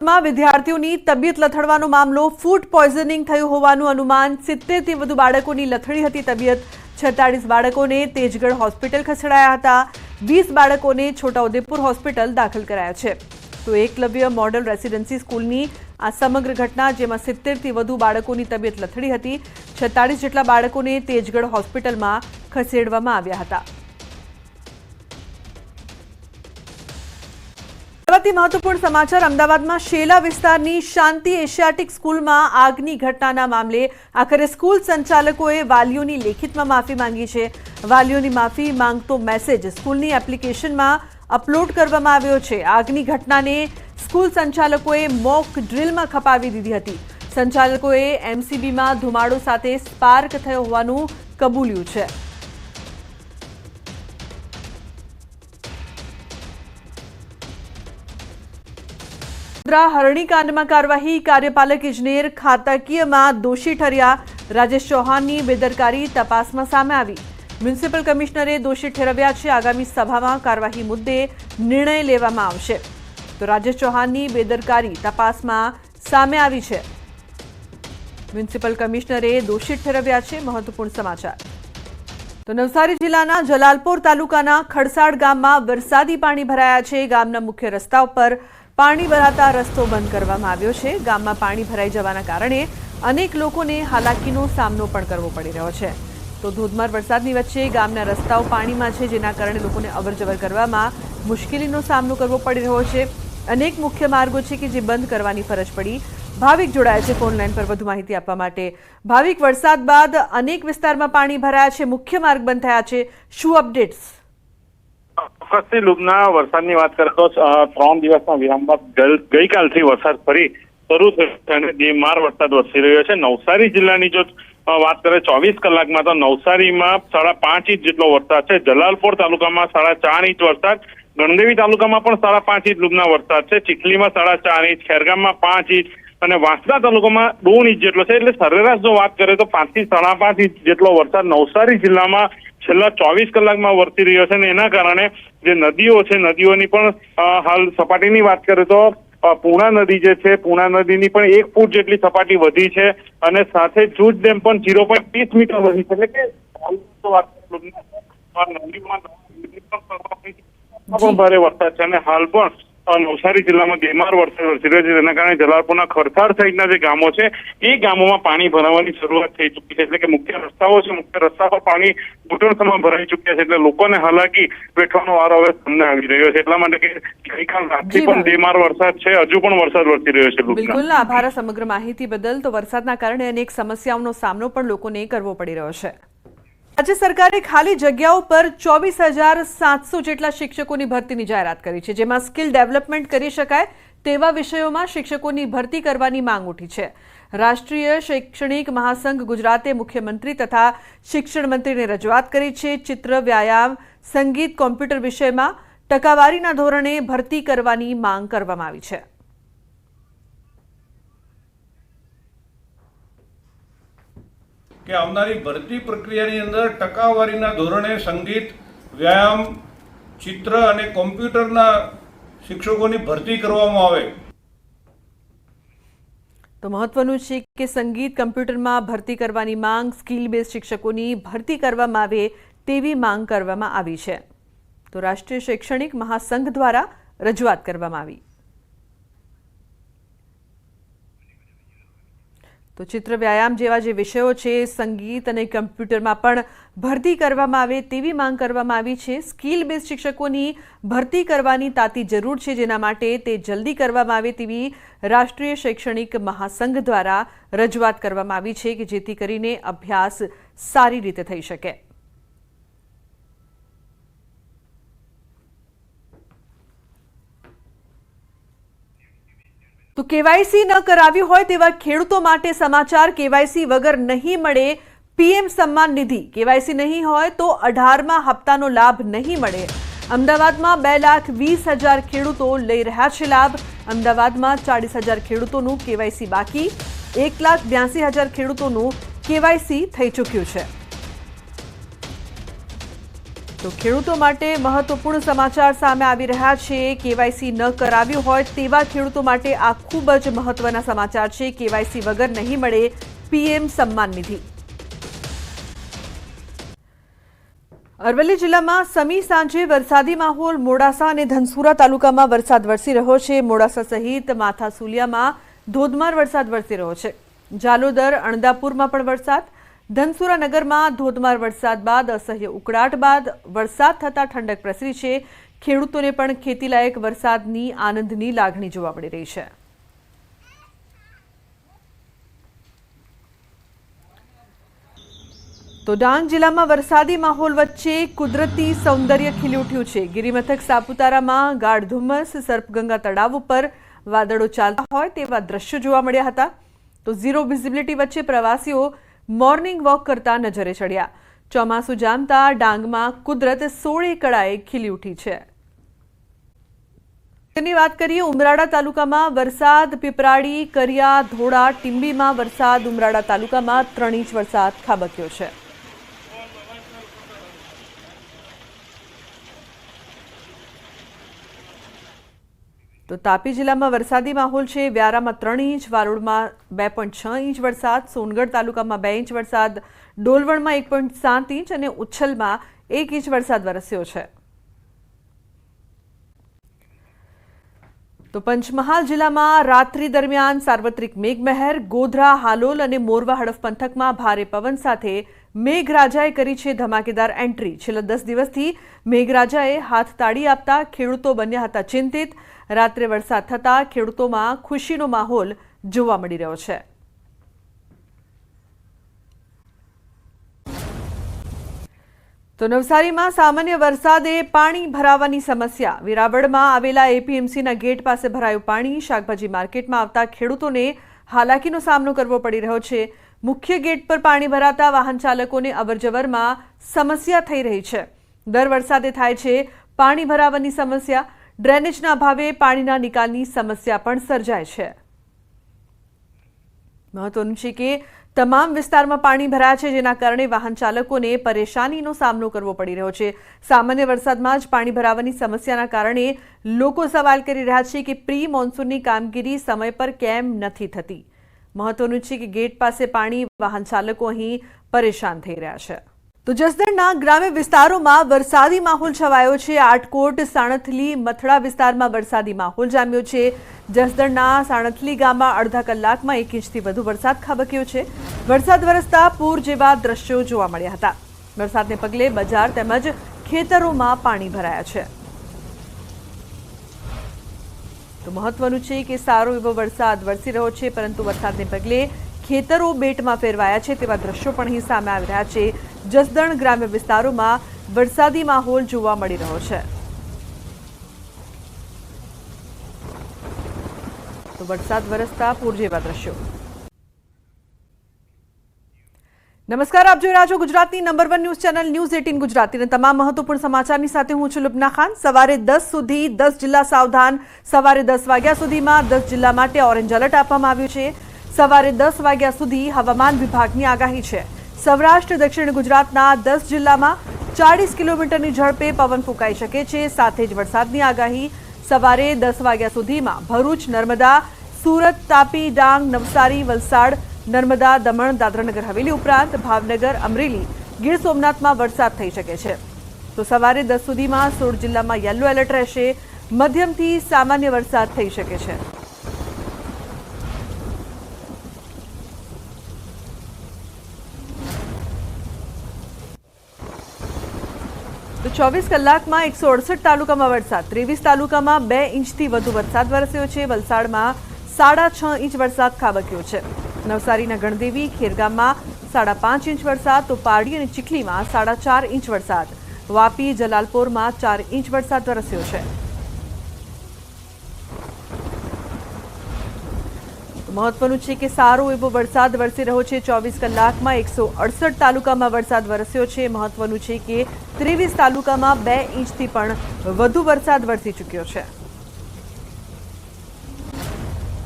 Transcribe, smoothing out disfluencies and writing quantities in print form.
માં વિદ્યાર્થીઓની તબિયત લથડવાનો મામલો ફૂડ પોઈઝનિંગ થયું હોવાનું અનુમાન 70 થી વધુ બાળકોની લથડી હતી તબિયત 46 બાળકોને તેજગઢ હોસ્પિટલ ખસેડાયા હતા 20 બાળકોને છોટાઉદેપુર હોસ્પિટલ દાખલ કરાયા છે તો એકલવ્ય મોડલ રેસિડેન્સી સ્કૂલની આ સમગ્ર ઘટના જેમાં 70 થી વધુ બાળકોની તબિયત લથડી હતી 46 જેટલા બાળકોને તેજગઢ હોસ્પિટલમાં ખસેડવામાં આવ્યા હતા। महत्वपूर्ण समाचार अमदावाद में शेला विस्तारनी शांति एशियाटिक स्कूल में आगनी घटना मामले आखिर स्कूल संचालकोए वालीओनी लेखित में माफी मांगी है। वालीओनी माफी मांगतो मेसेज स्कूलनी एप्लिकेशन में अपलोड करवामां आव्यो छे। आगनी घटना ने स्कूल संचालकोए मॉक ड्रिल में खपावी दीधी हती। संचालकोए एमसीबी में धुमाड़ो साथे स्पार्क थयो होवानुं कबूल्युं छे। हरणीकांड में कार्यवाही कार्यपालक इंजीनियर खाताकीय में दोषी ठर्या। राजेश चौहान की बेदरकारी तपास में सामे आवी। म्युनिसिपल कमिश्नरे दोषी ठेरव्या छे। आगामी सभा में कार्यवाही मुद्दे निर्णय लेवामां आवशे। तो राजेश चौहान की बेदरकारी तपास में सामे आवी छे। म्युनिसिपल कमिश्नरे दोषी ठेरव्या छे। महत्वपूर्ण समाचार। तो नवसारी जिल्लाना जलालपुर तालुकाना खड़साड़ गाममां वरसादी पाणी भराया छे। गामना मुख्य रस्ता पर पाणी भराता रस्तो बंद करवामां आव्यो छे। गाममां पाणी भराई जवाना कारणे अनेक लोकोने हालाकीनो सामनो पण करवो पड़ी रह्यो छे। तो धोधमार वरसादनी वच्चे गामना रસ્તાઓ पाणीमां छे जेना कारणे लोकोने अवरजवर करवामां मुश्केलीनो सामनो करवो पड़ी रह्यो छे। अनेक मुख्य मार्गो छे के जे बंद करवानी फरज पड़ी। भाविक जोड़ाया छे फोन लाइन पर વધુ માહિતી આપવા માટે। ભાવિક, વરસાદ બાદ અનેક વિસ્તારમાં પાણી ભરાયા છે, મુખ્ય માર્ગ બંધ થયા છે, શું અપડેટ્સ? ચોક્કસથી લુબના વરસાદની વાત કરીએ તો 3 દિવસના વિરામ બાદ ગઈકાલથી વરસાદ ફરી શરૂ થયો અને ધીમાર વરસાદ વરસી રહ્યો છે। નવસારી જિલ્લાની જો વાત કરીએ 24 કલાકમાં તો નવસારીમાં 5.5 ઇંચ જેટલો વરસાદ છે। જલાલપોર તાલુકામાં 4.5 ઇંચ વરસાદ, ગણદેવી તાલુકામાં પણ 5.5 ઇંચ લુબના વરસાદ છે। ચીખલીમાં 4.5 ઇંચ, ખેરગામમાં 5 ઇંચ અને વાંસદા તાલુકામાં 2 ઇંચ જેટલો છે। એટલે સરેરાશ જો વાત કરીએ તો 5 થી 5.5 ઇંચ જેટલો વરસાદ નવસારી જિલ્લામાં છેલ્લા 24 કલાકમાં વરસી રહ્યો છે અને એના કારણે જે નદીઓ છે નદીઓની પણ હાલ સપાટીની વાત કરીએ તો પૂર્ણા નદી જે છે પૂર્ણા નદીની પણ 1 ફૂટ જેટલી સપાટી વધી છે અને સાથે જૂજ ડેમ પણ 0.30 મીટર વધી છે। એટલે કે ભારે વરસાદ છે અને હાલ પણ નવસારી જિલ્લામાં ધીમાર વરસાદ વરસી રહ્યો છે જેના કારણે જલાલપુરના ખરસાડ સહિતના જે ગામો છે એ ગામોમાં પાણી ભરાવાની શરૂઆત થઈ ચૂકી છે। એટલે કે મુખ્ય રસ્તાઓ છે મુખ્ય રસ્તા પર પાણી ઘૂંટણસમાં ભરાઈ ચૂક્યા છે। એટલે લોકોને હાલાકી વેઠવાનો વારો હવે સામે આવી રહ્યો છે। એટલા માટે કે ગઈકાલ રાતથી પણ ધીમાર વરસાદ છે, હજુ પણ વરસાદ વરસી રહ્યો છે। બિલકુલ, આભાર સમગ્ર માહિતી બદલ। તો વરસાદના કારણે અનેક સમસ્યાઓનો સામનો પણ લોકોને કરવો પડી રહ્યો છે। राज्य सरकारे खाली जग्याओं पर 24,700 जेटला शिक्षकोनी भरतीनी जाहेरात करी छे, जेमां स्किल डेवलपमेंट करी शकाय तेवा विषयोमां शिक्षकोनी भरती करवानी मांग उठी छे। राष्ट्रीय शैक्षणिक महासंघ गुजराते मुख्यमंत्री तथा शिक्षण मंत्रीने रजूआत करी छे। चित्र, व्यायाम, संगीत, कॉम्प्यूटर विषयमां टकावारीना धोरणे भरती करवानी मांग करवामां आवी छे। કે આવનારી ભરતી પ્રક્રિયાની અંદર ટકાવારીના ધોરણે સંગીત, વ્યાયામ, ચિત્ર અને કોમ્પ્યુટરના શિક્ષકોની ભરતી કરવામાં આવે। તો મહત્વનું છે કે સંગીત, કમ્પ્યુટરમાં ભરતી કરવાની માંગ, સ્કિલ બેઝ શિક્ષકોની ભરતી કરવામાં આવે તેવી માંગ કરવામાં આવી છે। તો રાષ્ટ્રીય શૈક્ષણિક મહાસંઘ દ્વારા રજૂઆત કરવામાં આવી। तो चित्र, व्यायाम जेवा जे विषयो छे, संगीत अने कम्प्यूटरमां पण भरती करवामां आवे तेवी मांग करवामां आवी छे। स्किल बेઝ शिक्षकोनी भरती करवानी ताती जरूर छे, जेना माटे ते जल्दी करवामां आवे तेवी राष्ट्रीय शैक्षणिक महासंघ द्वारा रजूआत करवामां आवी छे के जेथी करीने अभ्यास सारी रीते थई शके। तो केवायसी न करावी होय तेवा खेडूतो माटे समाचार। केवायसी वगर नहीं मळे पीएम सम्मान निधि। केवायसी नहीं होय तो 18मा हप्तानो लाभ नहीं मळे। अमदावादमां 2,20,000 खेडूतो लई रह्या छे लाभ। अमदावादमां 40,000 खेडूतोनुं केवायसी बाकी, 1,82,000 खेडूतोनुं केवायसी थई चूक्युं छे। તો ખેડૂતો માટે મહત્વપૂર્ણ સમાચાર સામે આવી રહ્યા છે। કેવાયસી ન કરાવ્યું હોય તેવા ખેડૂતો માટે આ ખૂબ જ મહત્વના સમાચાર છે। કેવાયસી વગર નહીં મળે પીએમ સન્માન નિધિ। અરવલ્લી જિલ્લામાં સમી સાંજે વરસાદી માહોલ। મોડાસા અને ધનસુરા તાલુકામાં વરસાદ વરસી રહ્યો છે। મોડાસા સહિત માથાસુલિયામાં ધોધમાર વરસાદ વરસી રહ્યો છે। જાલોદર અણદાપુરમાં પણ વરસાદ। ધનસુરા નગરમાં ધોધમાર વરસાદ બાદ અસહ્ય ઉકળાટ બાદ વરસાદ થતા ઠંડક પ્રસરી છે। ખેડૂતોને પણ ખેતીલાયક વરસાદની આનંદની લાગણી જોવા મળી રહી છે। તો ડાંગ જિલ્લામાં વરસાદી માહોલ વચ્ચે કુદરતી સૌંદર્ય ખીલી ઉઠ્યું છે। ગિરિમથક સાપુતારામાં ગાઢ ધુમ્મસ, સર્પગંગા તળાવ ઉપર વાદળો ચાલતા હોય તેવા દ્રશ્યો જોવા મળ્યા હતા। તો ઝીરો વિઝિબિલિટી વચ્ચે પ્રવાસીઓ મોર્નિંગ વોક કરતા નજરે ચડ્યા। ચોમાસું જામતા ડાંગમાં કુદરત સોળે કળાએ ખીલી ઉઠી છે। તેની વાત કરીએ ઉમરાળા તાલુકામાં વરસાદ। પીપરાડી, કરિયા, ધોળા, ટીંબીમાં વરસાદ। ઉમરાળા તાલુકામાં 3 ઇંચ વરસાદ ખાબક્યો છે। તો તાપી જિલ્લામાં વરસાદી માહોલ છે। વ્યારામાં 3 ઇંચ, વાલોડમાં 2.6 ઇંચ વરસાદ, સોનગઢ તાલુકામાં 2 ઇંચ વરસાદ, ડોલવણમાં 1.7 ઇંચ અને ઉચ્છલમાં 1 ઇંચ વરસાદ વરસ્યો છે। તો પંચમહાલ જિલ્લામાં રાત્રિ દરમિયાન સાર્વત્રિક મેઘમહેર। ગોધરા, હાલોલ અને મોરવા હડફ પંથકમાં ભારે પવન સાથે મેઘરાજાએ કરી છે ધમાકેદાર એન્ટ્રી। છેલ્લા 10 દિવસથી મેઘરાજાએ હાથ તાળી આપતા ખેડૂતો બન્યા હતા ચિંતિત। રાત્રે વરસાદ થતા ખેડૂતોમાં ખુશીનો માહોલ જોવા મળી રહ્યો છે। તો નવસારીમાં સામાન્ય વરસાદે પાણી ભરાવાની સમસ્યા। વેરાવળમાં આવેલા એપીએમસીના ગેટ પાસે ભરાયું પાણી। શાકભાજી માર્કેટમાં આવતા ખેડૂતોને હાલાકીનો સામનો કરવો પડી રહ્યો છે। મુખ્ય ગેટ પર પાણી ભરાતા વાહન ચાલકોને અવરજવરમાં સમસ્યા થઈ રહી છે। દર વરસાદે થાય છે પાણી ભરાવાની સમસ્યા। ડ્રેનેજના અભાવે પાણીના નિકાલની સમસ્યા પણ સર્જાય છે। મહત્વનું છે કે તમામ વિસ્તારમાં પાણી ભરાયા છે, જેના કારણે વાહન ચાલકોને પરેશાનીનો સામનો કરવો પડી રહ્યો છે। સામાન્ય વરસાદમાં જ પાણી ભરાવાની સમસ્યાના કારણે લોકો સવાલ કરી રહ્યા છે કે પ્રી મોન્સૂનની કામગીરી સમય પર કેમ નથી થતી। મહત્વનું છે કે ગેટ પાસે પાણી, વાહન ચાલકો અહીં પરેશાન થઈ રહ્યા છે। તો જસદણના ગ્રામ્ય વિસ્તારોમાં વરસાદી માહોલ છવાયો છે। આટકોટ, સાણથલી, મથડા વિસ્તારમાં વરસાદી માહોલ જામ્યો છે। જસદણના સાણથલી ગામમાં અડધા કલાકમાં 1 ઇંચથી વધુ વરસાદ ખાબક્યો છે। વરસાદ વરસતા પૂર જેવા દ્રશ્યો જોવા મળ્યા હતા। વરસાદને પગલે બજાર તેમજ ખેતરોમાં પાણી ભરાયા છે। તો મહત્વનું છે કે સારો એવો વરસાદ વરસી રહ્યો છે, પરંતુ વરસાદને પગલે ખેતરો બેટમાં ફેરવાયા છે તેવા દ્રશ્યો પણ અહીં સામે આવી રહ્યા છે। જસદણ ગ્રામ્ય વિસ્તારોમાં વરસાદી માહોલ જોવા મળી રહ્યો છે। તો વરસાદ વરસતા પૂર જેવા દ્રશ્યો। નમસ્કાર, આપ જોઈ રહ્યા છો ગુજરાતની number 1 news channel news 18 Gujarati અને તમામ મહત્વપૂર્ણ સમાચારની સાથે હું છું લુબના ખાન। સવારે 10 સુધી 10 જિલ્લા સાવધાન। સવારે 10 વાગ્યા સુધીમાં 10 જિલ્લા માટે ઓરેન્જ એલર્ટ આપવામાં આવ્યું છે। સવારે 10 વાગ્યા સુધી હવામાન વિભાગની આગાહી છે। સૌરાષ્ટ્ર, દક્ષિણ ગુજરાતના 10 જિલ્લામાં 40 કિલોમીટરની ઝડપે પવન ફૂંકાઈ શકે છે। સાથે જ વરસાદની આગાહી। સવારે 10 વાગ્યા સુધીમાં ભરૂચ, નર્મદા, સુરત, તાપી, ડાંગ, નવસારી, વલસાડ, નર્મદા, દમણ, દાદરાનગર હવેલી ઉપરાંત ભાવનગર, અમરેલી, ગીર સોમનાથમાં વરસાદ થઈ શકે છે। તો સવારે 10 સુધીમાં 16 જિલ્લામાં યલો એલર્ટ રહેશે। મધ્યમથી સામાન્ય વરસાદ થઈ શકે છે। તો 24 કલાકમાં 168 તાલુકામાં વરસાદ। 23 તાલુકામાં 2 ઇંચથી વધુ વરસાદ વરસ્યો છે। વલસાડમાં 6.5 ઇંચ વરસાદ ખાબક્યો છે। નવસારીના ગણદેવી, ખેરગામમાં 5.5 ઇંચ વરસાદ। તો પારડી અને ચીખલીમાં 4.5 ઇંચ વરસાદ। વાપી, જલાલપોરમાં 4 ઇંચ વરસાદ વરસ્યો છે। મહત્વનું છે કે સારો એવો વરસાદ વરસી રહ્યો છે। 24 કલાકમાં 168 તાલુકામાં વરસાદ વરસ્યો છે। મહત્વનું છે કે 23 તાલુકામાં 2 ઇંચથી પણ વધુ વરસાદ વરસી ચૂક્યો છે।